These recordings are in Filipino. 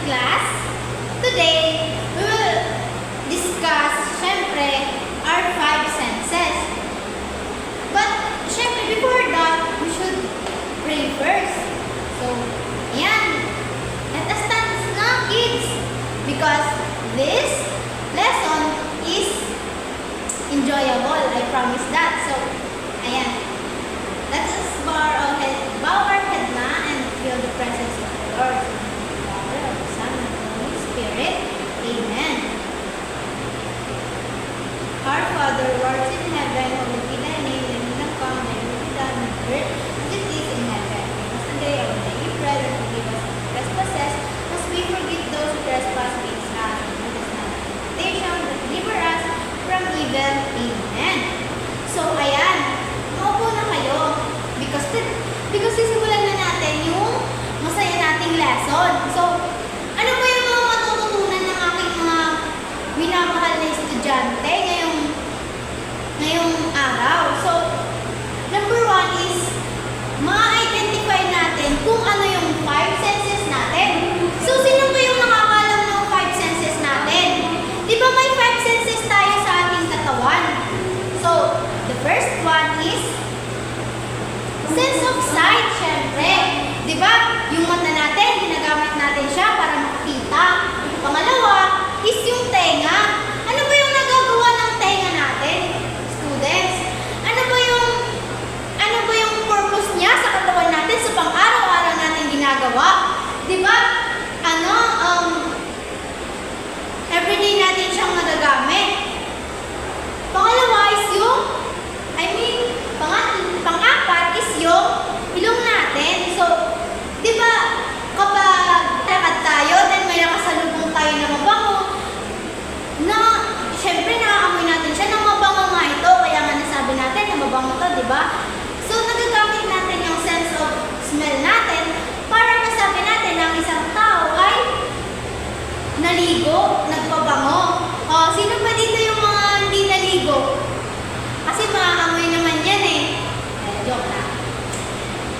class. Today, we will discuss, syempre, our 5 senses. But, syempre, before that, we should pray first. So, ayan. Let us stand now, kids. Because this lesson is enjoyable. I promise that. So, ayan. Let us bow our head na and feel the presence of the Lord. Father, of the Son, and the Holy Spirit. Amen. Our Father, who art in heaven, hallowed be thy name. Thy kingdom come, thy will be done on earth as it is in heaven. Give us today our daily bread, and forgive us our trespasses, as we forgive those who trespass against us. And lead us not into temptation, but deliver us from evil. Amen. So, ayan. Maupo na kayo. Because sisimulan na natin yung masaya nating lesson. So, ano ba yung mga matututunan ng aking mga minamahal na estudyante ngayong araw? So, number 1 is ma-identify natin kung ano yung 5 senses natin. So, sino ba yung nakakalam ng 5 senses natin? Di ba may 5 senses tayo sa ating katawan? So, the first one is sense of sight, syempre. Di ba? Yung mata natin, ginagamit natin siya para makita. Pangalawa is yung tenga. Ano ba yung nagagawa ng tenga natin, students? Ano ba yung purpose niya sa katawan natin sa pang-araw-araw natin ginagawa? Di ba? Everyday natin siyang nagagamit. Pangalawa is pang-apat is yung ilong natin. So, di ba, kapag lakad tayo, then may nakasalubong tayo na mabango, na, syempre, nakaamoy natin siya na mabango nga ito. Kaya nga nasabi natin na mabango ito, di ba? So, nagagamit natin yung sense of smell natin para masabi natin na ang isang tao ay naligo, nagpabango. Sino pa dito yung mga hindi naligo? Kasi maaamoy naman yan eh. Joke na.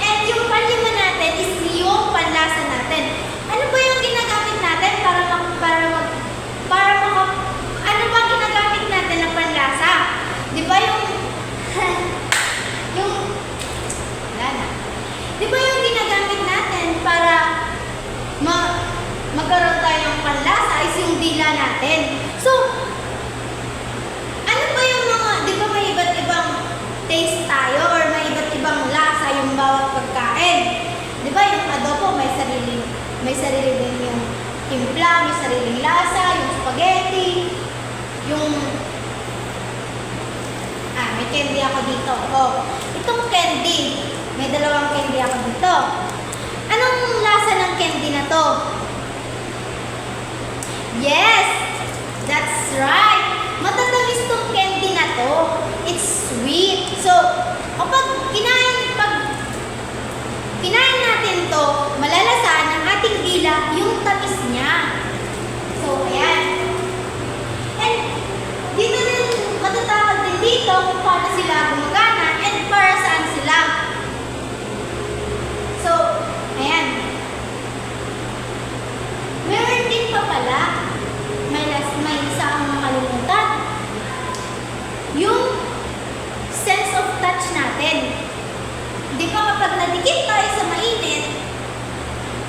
And yung panlima natin is yung panlasa natin. Ano ba yung ginagamit natin ano ba ginagamit natin na panlasa? Di ba yung Di ba yung ginagamit natin para magkaroon tayo ng panlasa is yung dila natin. So, ano ba yung di ba may iba't ibang taste tayo or may iba't ibang lasa yung bawat pagkain? Di ba yung adobo may sarili din yung timpla, may sariling lasa, yung spaghetti, may candy ako dito. Itong candy, may dalawang candy ako dito. Anong lasa ng candy na to? Yes! That's right! Matatamis tong candy na to. It's sweet. So, kapag kinain natin to, malalasahan ng ating dila yung tamis niya. So, ayan. And, dito din, matatakal din dito kung paano sila gumagana and para saan sila. So, ayan. Meron din pa pala, may isa ang makalimutan. Yung sense of touch natin. Di ba kapag nadikit tayo sa mainit,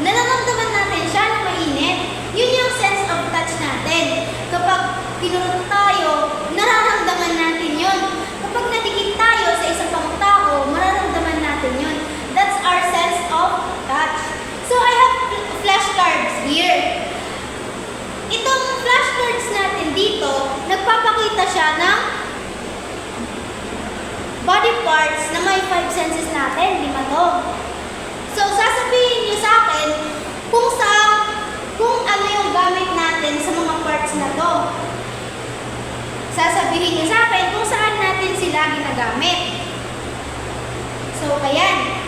nararamdaman natin siya na mainit. Yun yung sense of touch natin. Kapag pinurot tayo, nararamdaman natin yun. Kapag nadikit tayo sa isa pang tao, mararamdaman natin yun. That's our sense of touch. So I have flashcards here. Itong flashcards natin dito, nagpapakita siya ng body parts na may 5 senses natin, 5 to. So, sasabihin niyo sa akin kung ano yung gamit natin sa mga parts na to. Sasabihin niyo sa akin kung saan natin sila ginagamit. So, ayan.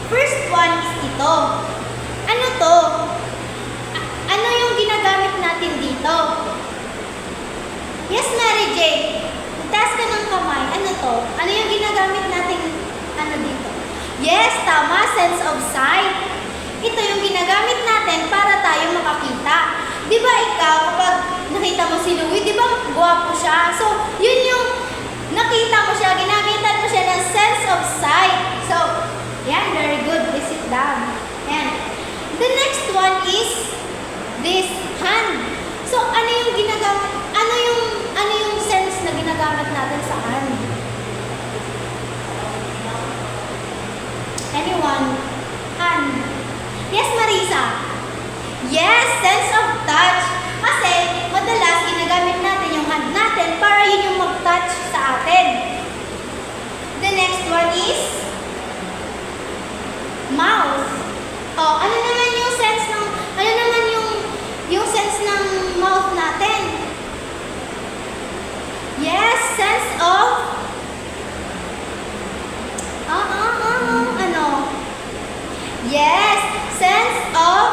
First one is ito. Ano to? Ano yung ginagamit natin dito? Yes, Mary Jane. Taas ka ng kamay. Ano to? Ano yung ginagamit natin dito? Yes, tama. Sense of sight. Ito yung ginagamit natin para tayo makakita. Di ba ikaw, kapag nakita mo si Louie, di ba guwapo siya? So, yun yung nakita mo siya, ginamitan mo siya ng sense of sight. So, yan, very good. Please sit down. Yan. The next one is this hand. So, ano yung ginagamit, ano yung sense na ginagamit natin sa hand? Anyone? Hand. Yes, Marisa? Yes, sense of touch. Kasi, madalas ginagamit natin yung hand natin para yun yung mag-touch sa atin. The next one is mouth. Oh, ano naman yung sense ng mouth natin? Yes, sense of ano? Yes, sense of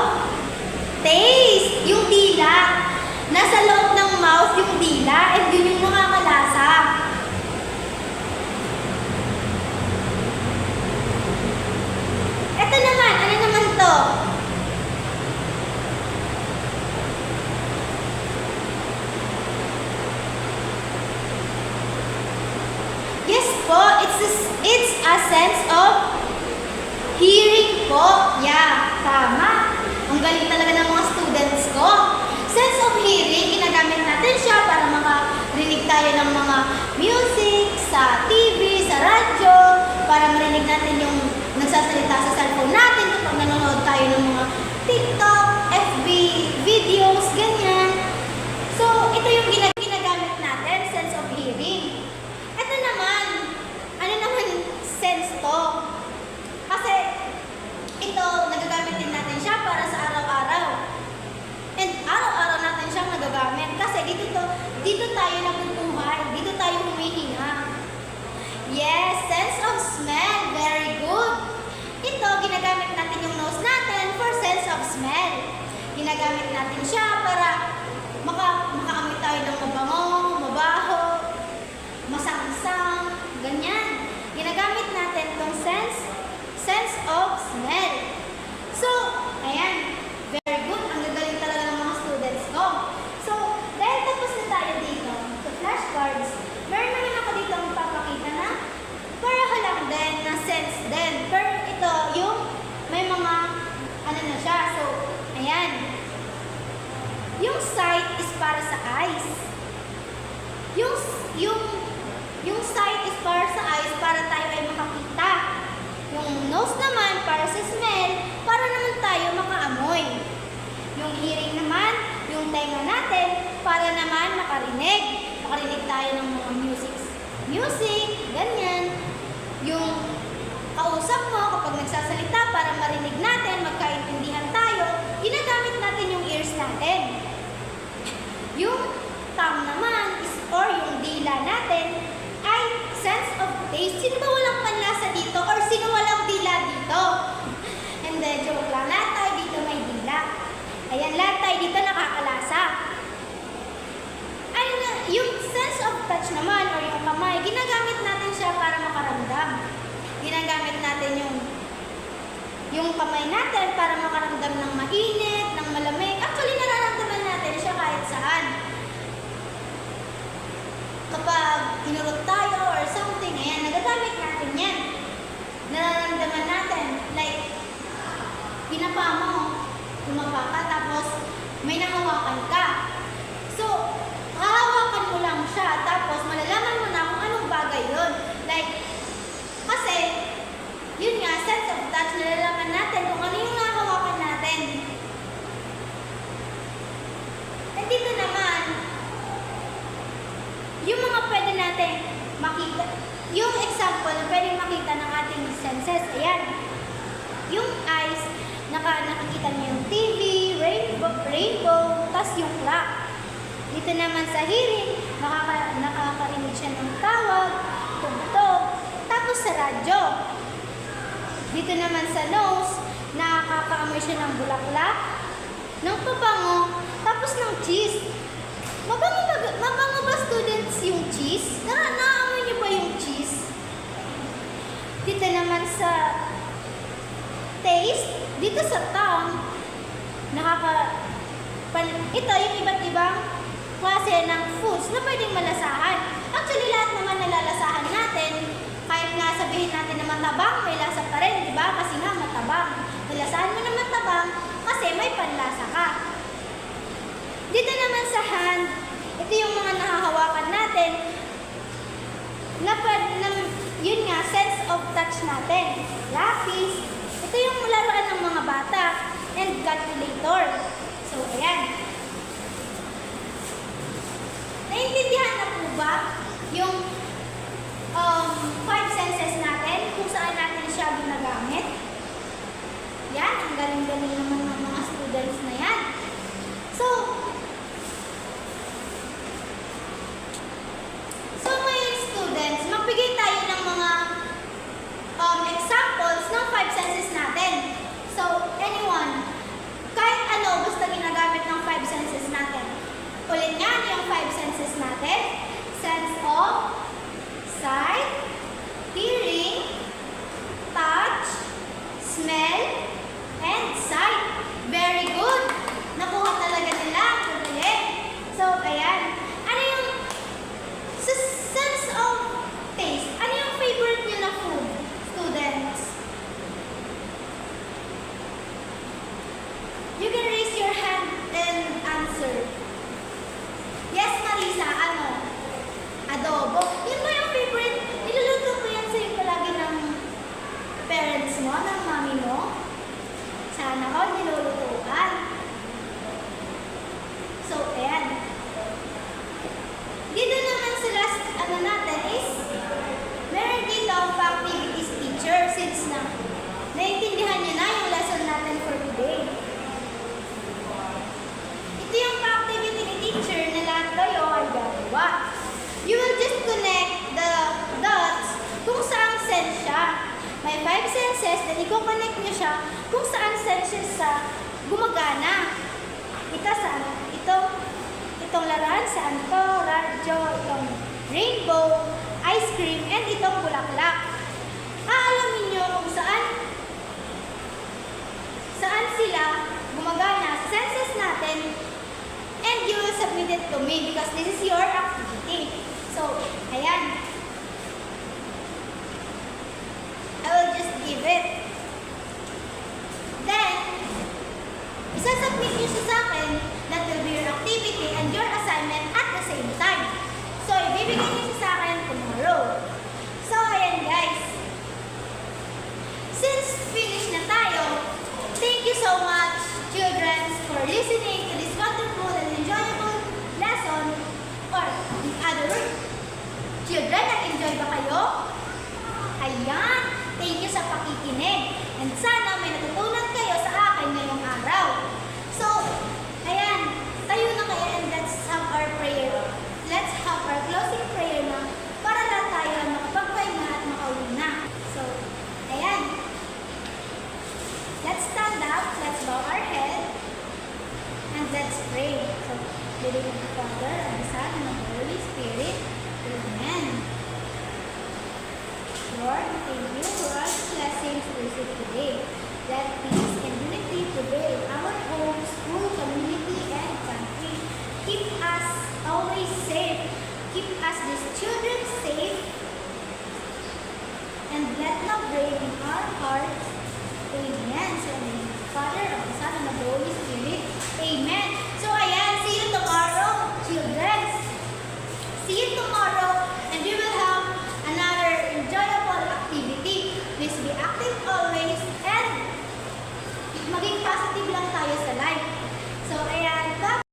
taste. Yung dila. Nasa loob ng mouth yung dila and yun yung nakakalasa. Ito naman, ano naman to? Yes po, it's a sense of hearing po. Yeah, tama. Ang galing talaga ng mga students ko. Sense of hearing, ginagamit natin siya para makarinig tayo ng mga music, sa TV, sa radyo, para marinig natin yung nagsasalita sa cellphone natin kapag nanonood tayo ng mga TikTok, FB, videos, ganyan. So, ito yung ginagamit natin, sense of hearing. Ito naman, ano naman sense to? Kasi, ito, nagagamit din natin siya para sa araw-araw. And araw-araw natin siyang nagagamit. Kasi dito tayo nabubuhay, dito tayo humihinga. Yes, sense of smell, very good. Ito, ginagamit natin yung nose natin for sense of smell. Ginagamit natin siya para makaamoy tayo ng mabango, mabaho, masang-sang, ganyan. Ginagamit natin itong sense of smell. So, ayan. Very good. Ang gagaling talaga ng mga students ko. So, dahil tapos na tayo dito sa flashcards, meron naman ako dito ang papakita na pareho lang din, na sense din. Pero ito, yung may mga ano na siya. So, ayan. Yung sight is para sa eyes. Yung sight is para sa eyes, para tayo ay makakita. Yung nose naman, para sa smell, para naman tayo makaamoy. Yung hearing naman, yung tenga natin, para naman makarinig. Makarinig tayo ng mga music, ganyan. Yung kausap mo kapag nagsasalita para marinig natin, magkaintindihan tayo, ginagamit natin yung ears natin. Yung tongue naman, or yung dila natin, ay sense of taste. Sino ba walang panlasa dito? Or sino walang dila dito? And then, joke lang. Lahat tayo dito may dila. Ayan, lahat tayo dito nakakalasa. Ay, yung sense of touch naman, or yung kamay, ginagamit natin siya para makaramdam. Ginagamit natin yung kamay natin para makaramdam ng mainit, ng malamig. Actually, nararamdaman natin siya kahit saan. Kapag inurot tayo or something, ayan, nagagamit natin yan. Nararamdaman natin, like, pinapa mo, tumapa ka, tapos may nahawakan ka. So, hahawakan mo lang siya, tapos malalaman mo na kung anong bagay yun. Like, kasi, yun nga, sense of touch, nalalaman natin kung ano yung nahawakan natin. And dito naman, yung mga pwede natin makita, yung example na pwede makita ng ating senses, ayan. Yung eyes, nakikita niyo yung TV, rainbow, tas yung clock. Dito naman sa hearing, nakakarinig siya ng tawag, tugtog, tapos sa radyo. Dito naman sa nose, nakakaamoy siya ng bulaklak, ng pabango, tapos ng cheese. Mabango ba students yung cheese? Naamoy niyo ba yung cheese? Dito naman sa taste, dito sa tongue, Ito yung iba't ibang klase ng foods na pwedeng malasahan. Actually, lahat naman nalalasahan natin, kahit nga sabihin natin na matabang, may lasa pa rin, di ba? Kasi nga matabang. Nalasahan mo na matabang kasi may panlasa ka. Dito naman sa hand, ito yung mga nahahawakan natin yun nga, sense of touch natin. Lapis, ito yung laruan ng mga bata, and calculator. So, ayan. Naintindihan na po ba yung five senses natin, kung saan natin siya ginagamit? Yan, ang galing-galing naman ng mga students na yan. So ngayon students, magbigay tayo ng mga examples ng five senses natin. So, anyone, kahit ano basta ginagamit ng five senses natin. Ulit nga yung five senses natin. Sense of sight, hearing, touch, smell, and sight. Very good! Nakuha talaga nila. Magaling. So, ayan. Ano yung sense of taste? Ano yung favorite nyo na food, students? You can raise your hand and answer. Yes, Marisa, ano? Adobo. Yun ba yung favorite? Niluluto ko yan sa'yo palagi ng parents mo, ng mami mo? Sana all nilulutuan. So, ayan. Dito naman sa last, ano natin is, meron dito ang activities teacher since na naiintindihan niyo na yung lesson natin for today. Ito yung activity teacher na lahat kayo ay gagawa. You will just connect the dots kung saan sense siya. May five senses, then i-connect niyo siya kung saan senses sa gumagana. Itong laruan, saan to, radyo, itong rainbow, ice cream, and itong bulaklak. Aalamin niyo kung saan sila gumagana sa senses natin, and you will submit it to me because this is your activity. So, ayan. I will just give it. Then, isasubmit nyo siya sa akin. That will be your activity and your assignment at the same time. So, ibibigay nyo siya sa akin tomorrow. So, ayan guys. Since finish na tayo, thank you so much, children, for listening to this wonderful and enjoyable lesson. Or, in other words, children, nag-enjoy ba kayo? Ayan. Thank you sa pakikinig. And sana may natutunan kayo sa akin ngayong araw. So, ayan. Tayo na kayo and let's have our prayer. Let's have our closing prayer na para lahat tayo ay makapagpahinga at makauwi na. So, ayan. Let's stand up. Let's bow our head. And let's pray. So, believe in the Father, and the Son, and the Holy Spirit. Amen. Lord, thank you for all the blessings we receive today. Let peace and unity prevail in our home, school, community, and country. Keep us always safe. Keep us, these children, safe. And let love reign in our hearts. Amen. So, in the name of the Father, of the Son, and of the Holy Spirit. Amen. So, ayan. See you tomorrow, children. See you tomorrow. And we will have another enjoyable activity. Please be active always and maging positive lang tayo sa life. So, ayan. Bye!